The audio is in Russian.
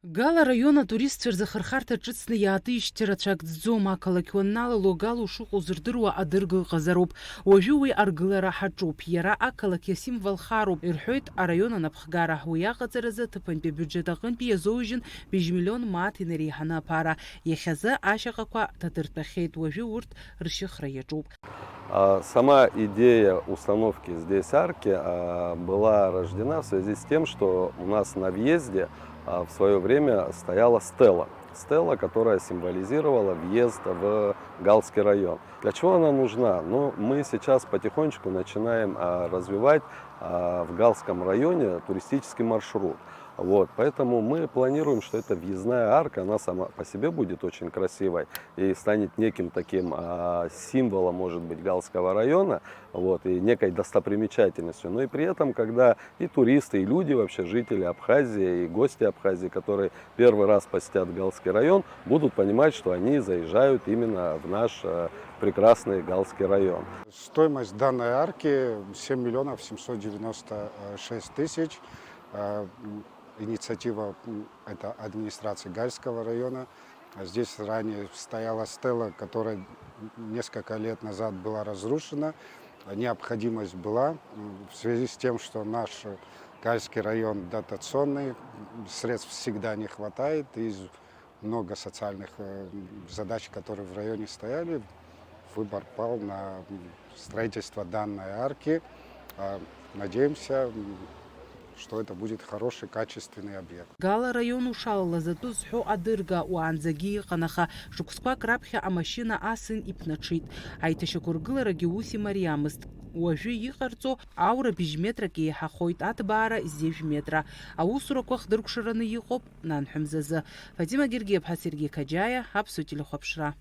Гала района туристцәа рзахархарҭа ҿыцны иаатижьҭеи рацәак ӡӡом, ақалақь уанналало Гала ушыҟоу зырдыруа адырга ыҟазароуп. Уажәы уи аргылара ҳаҿуп. Иара ақалақь асимвол хароуп, ирҳәоит араион анаԥхгара. Уи аҟаҵаразы ҭыԥантәи абиуџьет аҟынтәи иазоужьын бежь-миллион мааҭ инареиҳаны аԥара. Иахьазы ашьаҟақәа ҭадыртәахьеит, уажәы урҭ ршьыхра иаҿуп. Сама идея установки здесь арки была рождена в связи с тем, что у нас на въезде в свое время стояла стела. Стела, которая символизировала въезд в Галский район. Для чего она нужна? Ну, мы сейчас потихонечку начинаем развивать в Галском районе туристический маршрут. Вот, поэтому мы планируем, что эта въездная арка, она сама по себе будет очень красивой и станет неким таким символом, может быть, Галского района, вот, и некой достопримечательностью. Но и при этом, когда и туристы, и люди вообще, жители Абхазии, и гости Абхазии, которые первый раз посетят Галский район, будут понимать, что они заезжают именно в наш прекрасный Галский район. Стоимость данной арки 7 миллионов 796 тысяч. Инициатива это администрации Гальского района. Здесь ранее стояла стела, которая несколько лет назад была разрушена. Необходимость была в связи с тем, что наш Гальский район дотационный, средств всегда не хватает, и много социальных задач, которые в районе стояли, выбор пал на строительство данной арки. Надеемся, что это будет хороший, качественный объект. Гала район ушалала зато зҳәо адырга уаанӡагьы иҟан, аха шықәсқәак раԥхьа амашьына асын иԥнаҽит. Аиҭашьақәыргыларагьы ус имариамызт. Уажәы иҟарҵо аура бежь-метрак еиҳахоит, аҭбаара зежь-метра. Аусурақәа хдыркәшараны иҟоуп нанҳәа мзазы. Фатима Гергиев-ҳа, Сергей Каџьаиа, Аԥсуа телехәаԥшра.